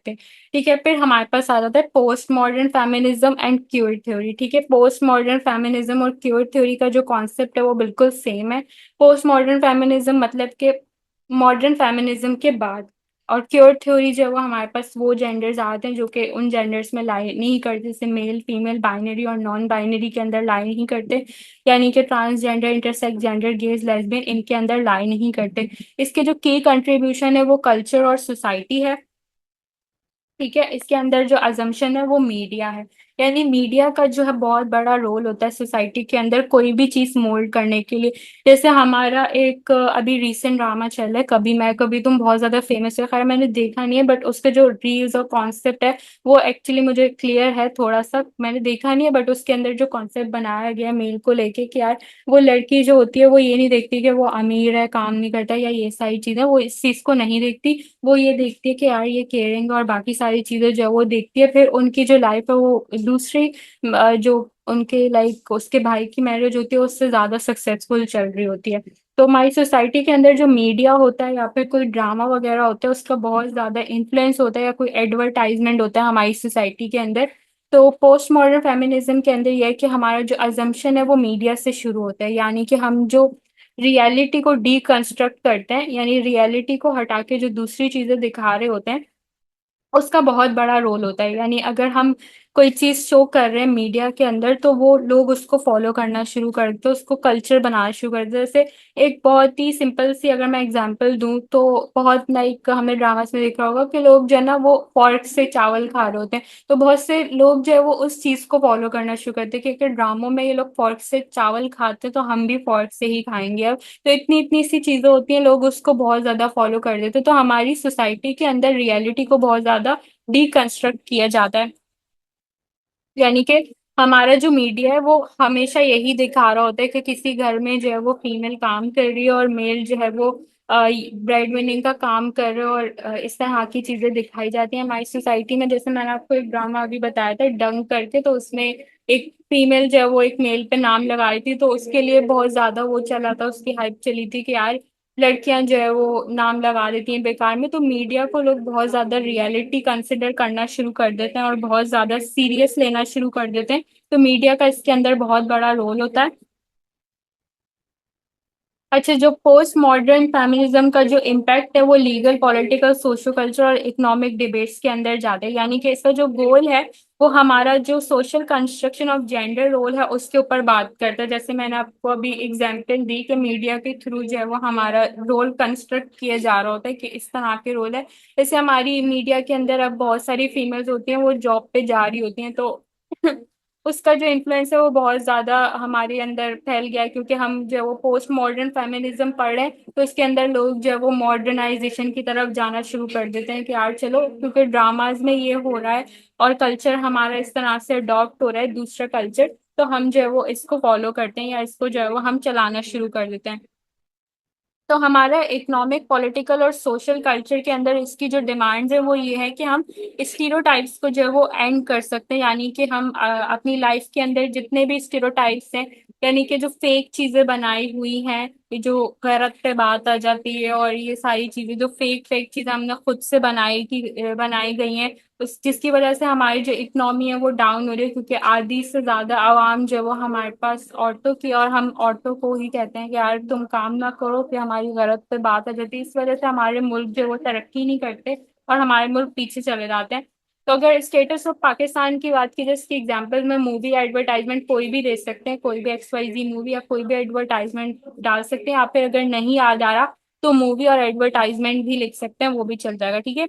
सकते। ठीक है, फिर हमारे पास आ जाता है post modern feminism and cure theory. ठीक है, पोस्ट मॉडर्न फेमिनिज्म और क्यूर थ्योरी का जो कॉन्सेप्ट है वो बिल्कुल सेम है। पोस्ट मॉडर्न फेमिनिज्म मतलब कि मॉडर्न फेमिनिज्म के बाद, और क्योर थ्योरी जो है वो हमारे पास वो जेंडर्स आते हैं जो कि उन जेंडर्स में लाई नहीं करते, जैसे मेल फीमेल बाइनरी और नॉन बाइनरी के अंदर लाई नहीं करते, यानी कि transgender intersex gender gauge lesbian इनके अंदर लाई नहीं करते। इसके जो की कंट्रीब्यूशन है वो कल्चर और सोसाइटी है। ठीक है, इसके अंदर जो अजम्पशन है वो मीडिया है, यानी मीडिया का जो है बहुत बड़ा रोल होता है सोसाइटी के अंदर कोई भी चीज मोल्ड करने के लिए। जैसे हमारा एक अभी रीसेंट ड्रामा चल रहा है कभी मैं कभी तुम, बहुत ज्यादा फेमस है, खैर मैंने देखा नहीं है बट उसके जो रील्स और कॉन्सेप्ट है वो एक्चुअली मुझे क्लियर है थोड़ा सा, मैंने देखा नहीं है बट उसके अंदर जो कॉन्सेप्ट बनाया गया है मेल को लेके कि यार वो लड़की जो होती है वो ये नहीं देखती कि वो अमीर है काम नहीं करता या ये सारी चीजें, वो इस चीज को नहीं देखती। वो ये देखती है कि यार ये केयरिंग और बाकी सारी चीजें जो है वो देखती है, फिर उनकी जो लाइफ है वो दूसरी जो उनके लाइक उसके भाई की मैरिज होती है उससे ज्यादा सक्सेसफुल चल रही होती है। तो हमारी सोसाइटी के अंदर जो मीडिया होता है या फिर कोई ड्रामा वगैरह होता है उसका बहुत ज्यादा इन्फ्लुएंस होता है, या कोई एडवर्टाइजमेंट होता है हमारी सोसाइटी के अंदर। तो पोस्ट मॉडर्न फेमिनिज्म के अंदर यह है कि हमारा जो अजम्पशन है वो मीडिया से शुरू होता है, यानी कि हम जो रियलिटी को डीकंस्ट्रक्ट करते हैं, यानी रियलिटी को हटा के जो दूसरी चीजें दिखा रहे होते हैं उसका बहुत बड़ा रोल होता है। यानी अगर हम कोई चीज शो कर रहे हैं मीडिया के अंदर तो वो लोग उसको फॉलो करना शुरू कर देते हैं, उसको कल्चर बनाना शुरू कर देते हैं। जैसे एक बहुत ही सिंपल सी अगर मैं एग्जांपल दूं तो बहुत लाइक हमने ड्रामास में देखा होगा कि लोग जो है ना वो फॉर्क से चावल खा रहे होते हैं, तो बहुत से लोग जो है वो उस चीज को फॉलो करना शुरू करते हैं कि अगर ड्रामों में ये लोग फॉर्क से चावल खाते हैं तो हम भी फॉर्क से ही खाएंगे अब। तो इतनी इतनी सी चीजें होती हैं लोग उसको बहुत ज्यादा फॉलो कर देते हैं, तो हमारी सोसाइटी के अंदर रियलिटी को बहुत ज्यादा डीकंस्ट्रक्ट किया जाता है। यानी कि हमारा जो मीडिया है वो हमेशा यही दिखा रहा होता है कि किसी घर में जो है वो फीमेल काम कर रही है और मेल जो है वो ब्रेड विनिंग का काम कर रहे हो, और इस तरह की चीजें दिखाई जाती हैं हमारी सोसाइटी में। जैसे मैंने आपको एक ड्रामा अभी बताया था डंग करके, तो उसमें एक फीमेल जो है वो एक मेल पे नाम लगा रही थी, तो उसके लिए बहुत ज्यादा वो चला था, उसकी हाइप चली थी कि यार लड़कियां जो है वो नाम लगा देती हैं बेकार में। तो मीडिया को लोग बहुत ज्यादा रियलिटी कंसिडर करना शुरू कर देते हैं और बहुत ज्यादा सीरियस लेना शुरू कर देते हैं। तो मीडिया का इसके अंदर बहुत बड़ा रोल होता है। अच्छा, जो पोस्ट मॉडर्न फेमिनिज्म का जो इम्पैक्ट है वो लीगल पॉलिटिकल सोशो कल्चर और इकोनॉमिक डिबेट्स के अंदर जाते हैं, यानी कि इसका जो गोल है वो हमारा जो social construction of gender role है उसके ऊपर बात करता है। जैसे मैंने आपको अभी एग्जांपल दी कि मीडिया के थ्रू जो है वो हमारा रोल कंस्ट्रक्ट किया जा रहा होता है कि इस तरह के रोल है। जैसे हमारी मीडिया के अंदर अब बहुत सारी फीमेल्स होती हैं वो जॉब पे जा रही होती हैं, तो उसका जो इन्फ्लुएंस है वो बहुत ज्यादा हमारे अंदर फैल गया है, क्योंकि हम जो है वो पोस्ट मॉडर्न फेमिनिज्म पढ़ रहे हैं तो इसके अंदर लोग जो है वो मॉडर्नाइजेशन की तरफ जाना शुरू कर देते हैं कि यार चलो क्योंकि ड्रामाज में ये हो रहा है और कल्चर हमारा इस तरह से अडॉप्ट हो रहा है दूसरा कल्चर, तो हम जो है वो इसको फॉलो करते हैं या इसको जो है वो हम चलाना शुरू कर देते हैं। तो हमारा इकोनॉमिक पॉलिटिकल और सोशल कल्चर के अंदर इसकी जो डिमांड्स है वो ये है कि हम स्टीरियोटाइप्स को जो है वो एंड कर सकते हैं, यानी कि हम अपनी लाइफ के अंदर जितने भी स्टीरियोटाइप्स हैं, यानी कि जो फेक चीजें बनाई हुई हैं, ये जो गैरत पे बात आ जाती है और ये सारी चीजें जो फेक फेक चीजें हमने खुद से बनाई गई हैं, उस जिसकी वजह से हमारी जो इकोनॉमी है वो डाउन हो रही है, क्योंकि आधी से ज्यादा आवाम जो है वो हमारे पास औरतों की, और हम औरतों को ही कहते हैं कि यार तुम काम ना करो फिर हमारी गलत पे बात आ जाती है। इस वजह से हमारे मुल्क जो है वो तरक्की नहीं करते और हमारे मुल्क पीछे चले जाते हैं। तो अगर स्टेटस ऑफ पाकिस्तान की बात की जाए, इसकी एग्जाम्पल में मूवी एडवर्टाइजमेंट कोई भी दे सकते हैं, कोई भी XYZ मूवी या कोई भी एडवर्टाइजमेंट डाल सकते हैं, आप फिर अगर नहीं याद आ रहा तो मूवी और एडवर्टाइजमेंट भी लिख सकते हैं, वो भी चल जाएगा। ठीक है,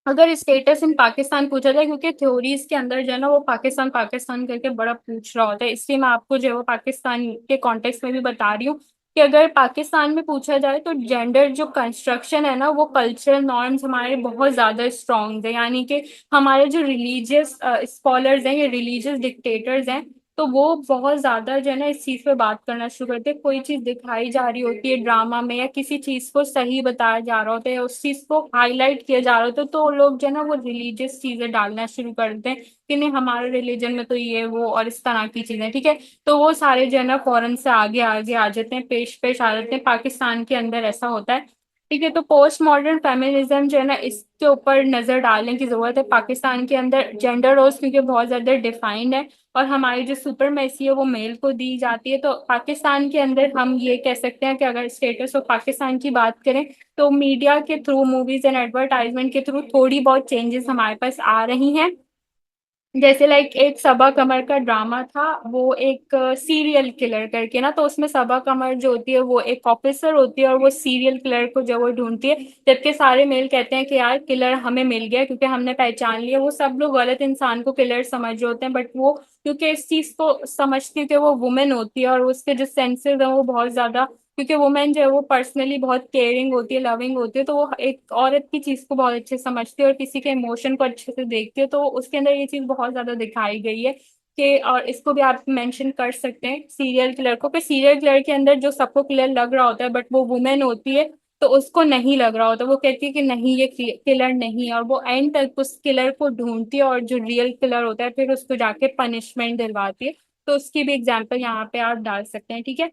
अगर स्टेटस इन पाकिस्तान पूछा जाए, क्योंकि थ्योरीज के अंदर जो है ना वो पाकिस्तान पाकिस्तान करके बड़ा पूछ रहा होता है, इसलिए मैं आपको जो है वो पाकिस्तान के कॉन्टेक्स्ट में भी बता रही हूँ कि अगर पाकिस्तान में पूछा जाए तो जेंडर जो कंस्ट्रक्शन है ना वो कल्चरल नॉर्म्स हमारे बहुत ज्यादा स्ट्रॉन्ग है, यानी कि हमारे जो रिलीजियस स्कॉलर्स हैं या रिलीजियस डिक्टेटर्स हैं तो वो बहुत ज्यादा जो है ना इस चीज पे बात करना शुरू करते हैं। कोई चीज दिखाई जा रही होती है ड्रामा में या किसी चीज को सही बताया जा रहा होता है या उस चीज को हाईलाइट किया जा रहा होता है तो लोग जो है ना वो रिलीजियस चीजें डालना शुरू कर देते हैं कि नहीं हमारे रिलीजन में तो ये वो और इस तरह की चीजें। ठीक है, तो वो सारे जो है ना फौरन से आगे आगे आ जाते हैं, पेश पेश आ जाते हैं, पाकिस्तान के अंदर ऐसा होता है। ठीक है, तो पोस्ट मॉडर्न फेमिनिज्म जो है ना, इसके ऊपर नजर डालने की जरूरत है। पाकिस्तान के अंदर जेंडर रोल्स क्योंकि बहुत ज्यादा डिफाइंड है और हमारी जो सुपरमेसी है वो मेल को दी जाती है। तो पाकिस्तान के अंदर हम ये कह सकते हैं कि अगर स्टेटस ऑफ पाकिस्तान की बात करें तो मीडिया के थ्रू, मूवीज एंड एडवर्टाइजमेंट के थ्रू थोड़ी बहुत चेंजेस हमारे पास आ रही हैं। जैसे लाइक एक सबा कमर का ड्रामा था, वो एक सीरियल किलर करके ना, तो उसमें सबा कमर जो होती है वो एक ऑफिसर होती है और वो सीरियल किलर को जो वो ढूंढती है, जबकि सारे मेल कहते हैं कि यार किलर हमें मिल गया क्योंकि हमने पहचान लिया। वो सब लोग गलत इंसान को किलर समझ रहे होते हैं, बट वो क्योंकि इस चीज को समझती है कि वो वुमेन होती है और उसके जो सेंसेस है वो बहुत ज्यादा, क्योंकि वुमेन जो है वो पर्सनली बहुत केयरिंग होती है, लविंग होती है, तो वो एक औरत की चीज को बहुत अच्छे से समझती है और किसी के इमोशन को अच्छे से देखती है। तो उसके अंदर ये चीज बहुत ज्यादा दिखाई गई है कि, और इसको भी आप मेंशन कर सकते हैं सीरियल किलर को, कि सीरियल किलर के अंदर जो सबको किलर लग रहा होता है बट वो वुमेन होती है, तो उसको नहीं लग रहा होता। वो कहती है कि नहीं ये किलर नहीं है, और वो एंड तक उस किलर को ढूंढती है और जो रियल किलर होता है फिर उसको जाके पनिशमेंट दिलवाती है। तो उसकी भी एग्जाम्पल यहाँ पे आप डाल सकते हैं। ठीक है,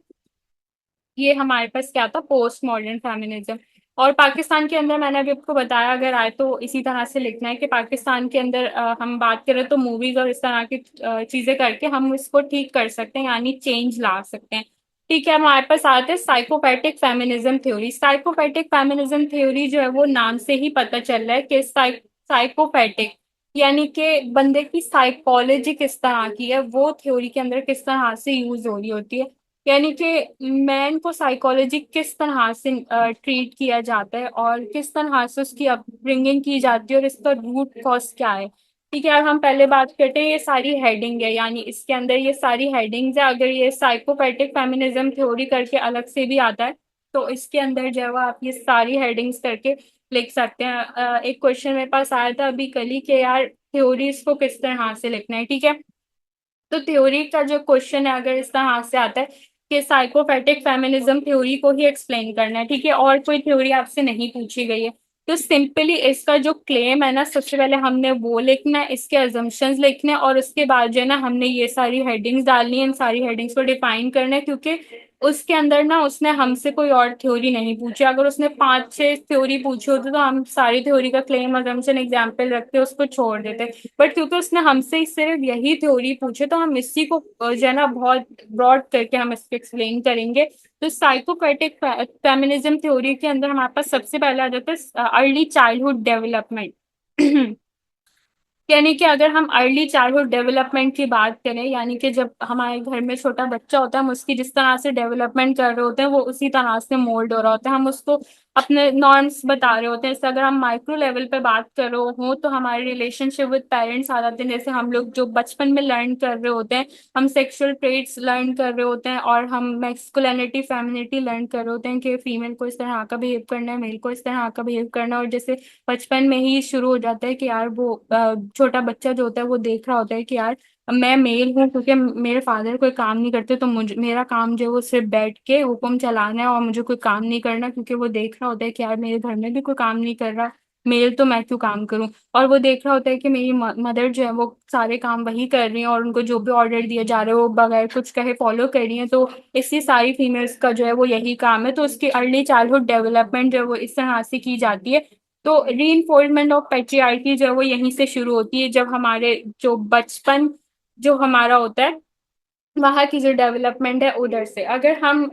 ये हमारे पास क्या था, पोस्ट मॉडर्न फेमिनिज्म। और पाकिस्तान के अंदर मैंने अभी आपको बताया, अगर आए तो इसी तरह से लिखना है कि पाकिस्तान के अंदर हम बात करें तो मूवीज और इस तरह की चीजें करके हम इसको ठीक कर सकते हैं, यानी चेंज ला सकते हैं। ठीक है, हमारे पास आते हैं psychopathic feminism theory. Psychopathic feminism theory जो है वो नाम से ही पता चल रहा है कि साइकोपैथिक यानी कि बंदे की साइकोलॉजी किस तरह की है, वो थ्योरी के अंदर किस तरह से यूज हो रही होती है। यानी कि मैन को साइकोलॉजी किस तरह से ट्रीट किया जाता है और किस तरह से उसकी अपब्रिंगिंग की जाती है और इसका रूट कॉज क्या है। ठीक है, अब हम पहले बात करते हैं, ये सारी हेडिंग है, यानी इसके अंदर ये सारी हेडिंग्स है। अगर ये साइकोपैथिक फेमिनिज्म थ्योरी करके अलग से भी आता है तो इसके अंदर जो है वो आप ये सारी हेडिंग्स करके लिख सकते हैं। एक क्वेश्चन मेरे पास आया था अभी कल ही कि यार थ्योरीज को किस तरह से लिखना है। ठीक है, तो थ्योरी का जो क्वेश्चन है अगर इस तरह से आता है कि साइकोपैथिक फेमिनिज्म थ्योरी को ही एक्सप्लेन करना है, ठीक है, और कोई थ्योरी आपसे नहीं पूछी गई है, तो सिंपली इसका जो क्लेम है ना, सबसे पहले हमने वो लिखना है, इसके अजम्पशंस लिखने हैं और उसके बाद जो है ना हमने ये सारी हेडिंग्स डालनी है, इन सारी हेडिंग्स को डिफाइन करना है, क्योंकि उसके अंदर ना उसने हमसे कोई और थ्योरी नहीं पूछी। अगर उसने 5-6 थ्योरी पूछी होती तो हम सारी थ्योरी का क्लेम, अजम्पशन, एग्जाम्पल रखते उसको छोड़ देते, बट क्योंकि उसने हमसे सिर्फ यही थ्योरी पूछे तो हम इसी को जो है ना बहुत ब्रॉड करके हम इसको एक्सप्लेन करेंगे। तो साइकोपैथिक फेमिनिज्म थ्योरी के अंदर हमारे पास सबसे पहले आ जाता है अर्ली चाइल्डहुड डेवलपमेंट। यानी कि अगर हम अर्ली चाइल्डहुड डेवलपमेंट की बात करें, यानी कि जब हमारे घर में छोटा बच्चा होता है हम उसकी जिस तरह से डेवलपमेंट कर रहे होते हैं वो उसी तरह से मोल्ड हो रहा होता है, हम उसको अपने नॉर्म्स बता रहे होते हैं। जैसे अगर हम माइक्रो लेवल पे बात कर रहे हो तो हमारे रिलेशनशिप विद पेरेंट्स आ जाते हैं, जैसे हम लोग जो बचपन में लर्न कर रहे होते हैं, हम सेक्सुअल ट्रेट्स लर्न कर रहे होते हैं और हम मैस्कुलिनिटी फेमिनिटी लर्न कर रहे होते हैं कि फीमेल को इस तरह का बिहेव करना है, मेल को इस तरह का बिहेव करना है। और जैसे बचपन में ही शुरू हो जाता है कि यार वो छोटा बच्चा जो होता है वो देख रहा होता है कि यार मैं मेल हूँ क्योंकि मेरे फादर कोई काम नहीं करते, तो मुझे मेरा काम जो है वो सिर्फ बैठ के हुक्म चलाना है और मुझे कोई काम नहीं करना, क्योंकि वो देख रहा होता है कि यार मेरे घर में भी कोई काम नहीं कर रहा, मेल तो मैं क्यों काम करूं। और वो देख रहा होता है कि मेरी मदर जो है वो सारे काम वही कर रही है और उनको जो भी ऑर्डर दिया जा रहा है वो बगैर कुछ कहे फॉलो कर रही है, तो इससे सारी फीमेल्स का जो है वो यही काम है। तो उसकी अर्ली चाइल्डहुड डेवलपमेंट जो है वो इस तरह से की जाती है। तो रीइंफोर्समेंट ऑफ पेट्रियार्की जो है वो यहीं से शुरू होती है, जब हमारे जो बचपन जो हमारा होता है वहाँ की जो डेवलपमेंट है उधर से। अगर हम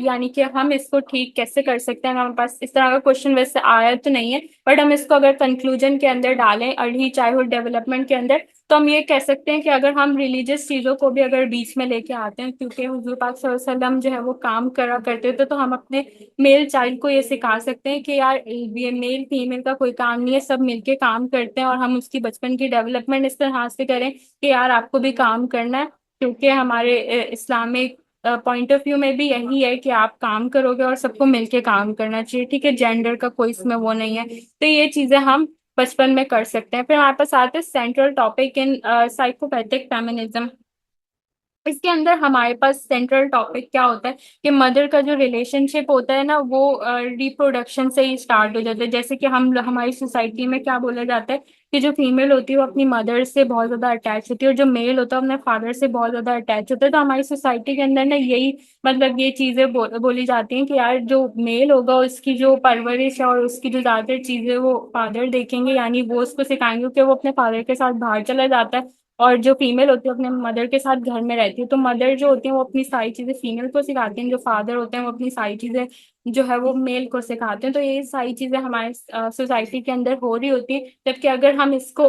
यानी कि हम इसको ठीक कैसे कर सकते हैं, हमारे पास इस तरह का क्वेश्चन वैसे आया तो नहीं है, बट हम इसको अगर कंक्लूजन के अंदर डालें अर्ली चाइल्डहुड डेवलपमेंट के अंदर, तो हम ये कह सकते हैं कि अगर हम रिलीजियस चीजों को भी अगर बीच में लेके आते हैं, क्योंकि हुजूर पाक सल्लल्लाहु अलैहि वसल्लम जो है वो काम करा करते थे, तो हम अपने मेल चाइल्ड को ये सिखा सकते हैं कि यार ये मेल फीमेल का कोई काम नहीं है, सब मिलके काम करते हैं, और हम उसकी बचपन की डेवलपमेंट इस तरह से करें कि यार आपको भी काम करना है, क्योंकि हमारे इस्लामिक पॉइंट ऑफ व्यू में भी यही है कि आप काम करोगे और सबको मिलके काम करना चाहिए। ठीक है, जेंडर का कोई इसमें वो नहीं है, तो ये चीजें हम बचपन में कर सकते हैं। फिर हमारे पास आते हैं central topic in psychopathic feminism. इसके अंदर हमारे पास सेंट्रल टॉपिक क्या होता है कि मदर का जो रिलेशनशिप होता है ना वो रिप्रोडक्शन से ही स्टार्ट हो जाता है। जैसे कि हम हमारी सोसाइटी में क्या बोला जाता है कि जो फीमेल होती है वो अपनी मदर से बहुत ज्यादा अटैच होती है और जो मेल होता है अपने फादर से बहुत ज्यादा अटैच होता है। तो हमारी सोसाइटी के अंदर ना यही मतलब ये चीजें बोली जाती हैं कि यार जो मेल होगा उसकी जो परवरिश है और उसकी जो ज्यादातर चीजें वो फादर देखेंगे, यानी वो उसको सिखाएंगे कि वो अपने फादर के साथ बाहर चला जाता है और जो फीमेल होती है अपने मदर के साथ घर में रहती है। तो मदर जो होती है वो अपनी सारी चीजें फीमेल को सिखाती हैं, जो फादर होते हैं वो अपनी सारी चीजें जो है वो मेल को सिखाते हैं। तो ये सारी चीजें हमारे सोसाइटी के अंदर हो रही होती है। जबकि अगर हम इसको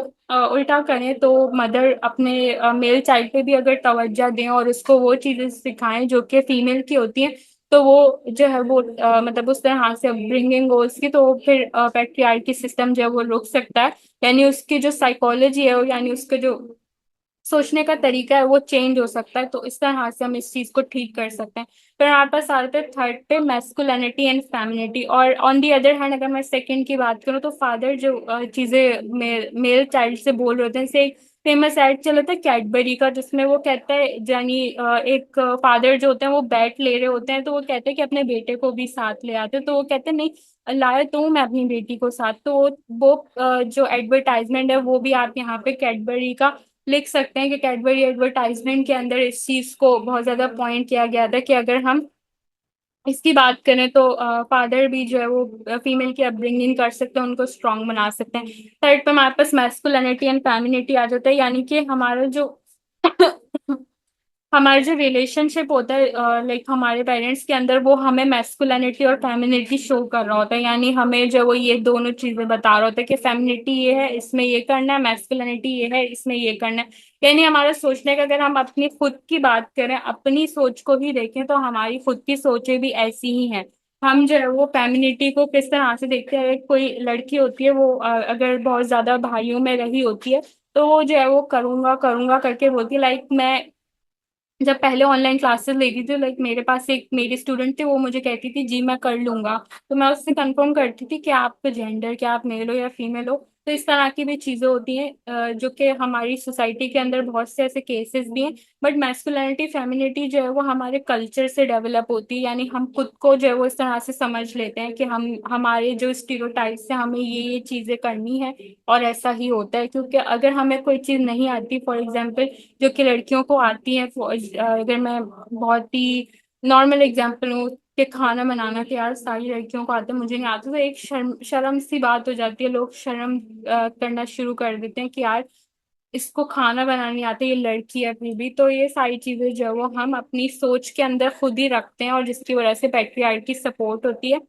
उल्टा करें तो मदर अपने मेल चाइल्ड पे भी अगर तवज्जो दें और उसको वो चीजें सिखाएं जो कि फीमेल की होती हैं, तो वो जो है वो मतलब उस तरह से अपब्रिंगिंग हो उसकी, तो फिर पैट्रियार्की सिस्टम जो है वो रुक सकता है। यानी उसकी जो साइकोलॉजी है यानी उसके जो सोचने का तरीका है वो चेंज हो सकता है। तो इस तरह से हम इस चीज को ठीक कर सकते हैं। फिर हमारे पास आते हैं थर्ड पे मैस्कुलिनिटी एंड फेमिनिटी। और ऑन दी अदर हैंड अगर मैं सेकंड की बात करूँ तो फादर जो चीजें मेल चाइल्ड से बोल रहे होते हैं, जैसे एक फेमस एड चला था कैडबरी का जिसमें वो कहता है यानी एक फादर जो होते हैं वो बैट ले रहे होते हैं तो वो कहते हैं कि अपने बेटे को भी साथ ले आते हैं। तो वो कहते हैं नहीं, लाया तो हूँ मैं अपनी बेटी को साथ। तो वो जो एडवर्टाइजमेंट है वो भी आप यहाँ पे कैडबरी का लिख सकते हैं कि कैडबरी एडवर्टाइजमेंट के अंदर इस चीज को बहुत ज्यादा पॉइंट किया गया था कि अगर हम इसकी बात करें तो फादर भी जो है वो फीमेल की अपब्रिंगिंग कर सकते हैं, उनको स्ट्रांग बना सकते हैं। थर्ड पे हमारे पास मैस्कुलिनिटी एंड फेमिनिटी आ जाता है, यानी कि हमारा जो हमारा जो रिलेशनशिप होता है लाइक हमारे पेरेंट्स के अंदर वो हमें मैस्कुलिनिटी और फेमिनिटी शो कर रहा होता है। यानी हमें जो वो ये दोनों चीजें बता रहा होता है कि फेमिनिटी ये है इसमें ये करना है, मैस्कुलिनिटी ये है इसमें ये करना है। यानी हमारा सोचने का अगर हम अपनी खुद की बात करें, अपनी सोच को ही देखें तो हमारी खुद की सोचें भी ऐसी ही हैं। हम जो है वो फेमिनिटी को किस तरह से देखते हैं, कोई लड़की होती है वो अगर बहुत ज्यादा भाइयों में रही होती है तो वो जो है वो करूंगा करूंगा करके बोलती है। लाइक मैं जब पहले ऑनलाइन क्लासेस लेती थी, लाइक मेरे पास एक मेरी स्टूडेंट थी, वो मुझे कहती थी जी मैं कर लूंगा। तो मैं उससे कंफर्म करती थी कि आपका जेंडर क्या, आप मेल हो या फीमेल हो। तो इस तरह की भी चीजें होती हैं जो कि हमारी सोसाइटी के अंदर बहुत से ऐसे केसेस भी हैं। बट मैस्कुलिनिटी फेमिनिटी जो है वो हमारे कल्चर से डेवलप होती है, यानी हम खुद को जो है वो इस तरह से समझ लेते हैं कि हम हमारे जो स्टीरियोटाइप्स से हमें ये चीजें करनी है और ऐसा ही होता है। क्योंकि अगर हमें कोई चीज नहीं आती, फॉर एग्जाम्पल जो कि लड़कियों को आती है, अगर मैं बहुत ही नॉर्मल एग्जांपल हूँ कि खाना बनाना, कि यार सारी लड़कियों को आता है मुझे नहीं आता, तो एक शर्म शर्म सी बात हो जाती है। लोग शर्म करना शुरू कर देते हैं कि यार इसको खाना बनाना नहीं आता, ये लड़की है फिर भी। तो ये सारी चीजें जो है वो हम अपनी सोच के अंदर खुद ही रखते हैं और जिसकी वजह से पैट्रियार्की की सपोर्ट होती है।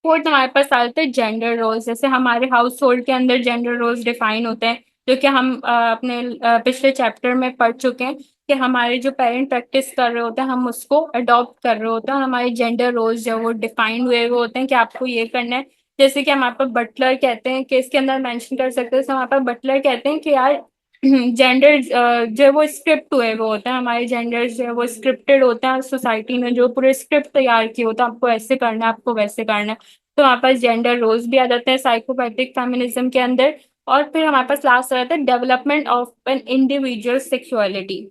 फोर्थ हमारे पास आते हैं जेंडर रोल्स। जैसे हमारे हाउस होल्ड के अंदर जेंडर रोल्स डिफाइन होते हैं, जो कि हम अपने पिछले चैप्टर में पढ़ चुके हैं कि हमारे जो पेरेंट प्रैक्टिस कर रहे होते हैं हम उसको अडॉप्ट कर रहे होते हैं और हमारे जेंडर रोल्स जो वो डिफाइंड हुए हुए होते हैं कि आपको ये करना है। जैसे कि हमारे पास बटलर कहते हैं कि इसके अंदर मेंशन कर सकते हैं, जैसे हमारे पास बटलर कहते हैं कि यार जेंडर जो है वो स्क्रिप्ट हुए वो होता है, हमारे जेंडर जो है वो स्क्रिप्टेड होते हैं सोसाइटी में, जो पूरे स्क्रिप्ट तैयार किए होता है आपको ऐसे करना है आपको वैसे करना है। तो हमारे पास जेंडर रोल्स भी आ जाते हैं साइकोपैथिक फेमिनिज्म के अंदर। और फिर हमारे पास लास्ट आ जाता है development of an individual sexuality.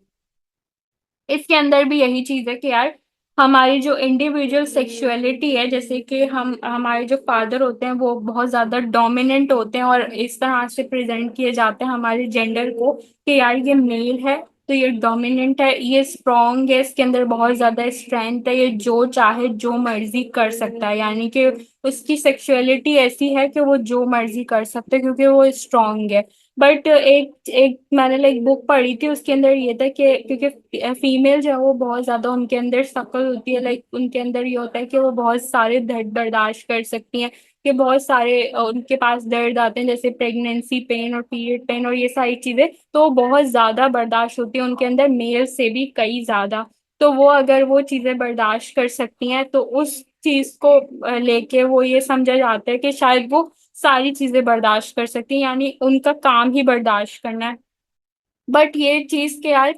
इसके अंदर भी यही चीज है कि यार हमारी जो इंडिविजुअल सेक्सुअलिटी है, जैसे कि हम हमारे जो फादर होते हैं वो बहुत ज्यादा डोमिनेंट होते हैं और इस तरह से प्रेजेंट किए जाते हैं हमारे जेंडर को कि यार ये मेल है तो ये डोमिनेंट है, ये स्ट्रॉन्ग है, इसके अंदर बहुत ज्यादा स्ट्रेंथ है, ये जो चाहे जो मर्जी कर सकता है। यानी कि उसकी सेक्सुअलिटी ऐसी है कि वो जो मर्जी कर सकता है क्योंकि वो स्ट्रॉन्ग है। बट एक एक मैंने लाइक बुक पढ़ी थी, उसके अंदर ये था कि क्योंकि फीमेल जो है वो बहुत ज्यादा उनके अंदर शकल होती है, लाइक उनके अंदर ये होता है कि वो बहुत सारे दर्द बर्दाश्त कर सकती हैं, कि बहुत सारे उनके पास दर्द आते हैं जैसे प्रेगनेंसी पेन और पीरियड पेन और ये सारी चीजें, तो वो बहुत ज्यादा बर्दाश्त होती है उनके अंदर मेल से भी कई ज्यादा। तो वो अगर वो चीजें बर्दाश्त कर सकती हैं तो उस चीज को लेके वो ये समझा जाता है कि शायद वो सारी चीजें बर्दाश्त कर सकती हैं, यानी उनका काम ही बर्दाश्त करना है। बट ये चीज के यार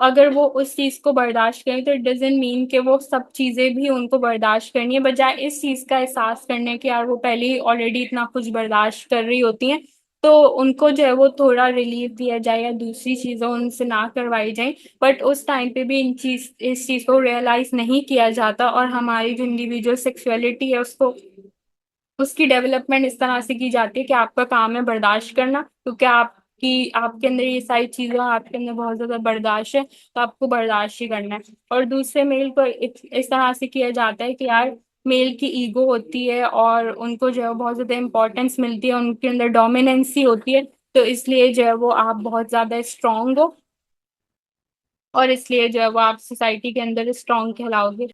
अगर वो उस चीज को बर्दाश्त करें तो इट डजेंट मीन कि वो सब चीजें भी उनको बर्दाश्त करनी है, बजाय इस चीज का एहसास करने के यार वो पहले ही ऑलरेडी इतना कुछ बर्दाश्त कर रही होती हैं। तो उनको जो है वो थोड़ा रिलीफ दिया जाए या दूसरी चीज़ें उनसे ना करवाई जाएँ। बट उस टाइम पे भी इस चीज़ को रियलाइज़ नहीं किया जाता और हमारी जो इंडिविजुअल सेक्सुअलिटी है उसको उसकी डेवलपमेंट इस तरह से की जाती है कि आपका काम है बर्दाश्त करना, क्योंकि आपके अंदर ये सारी चीज़ें आपके अंदर बहुत ज़्यादा बर्दाश्त है, तो आपको बर्दाश्त ही करना है। और दूसरे मेल को इस तरह से किया जाता है कि यार मेल की ईगो होती है और उनको जो है बहुत ज़्यादा इम्पोर्टेंस मिलती है, उनके अंदर डोमिनेंसी होती है, तो इसलिए जो है वो आप बहुत ज़्यादा स्ट्रॉन्ग हो और इसलिए जो है वो आप सोसाइटी के अंदर स्ट्रॉन्ग कहलाओगे।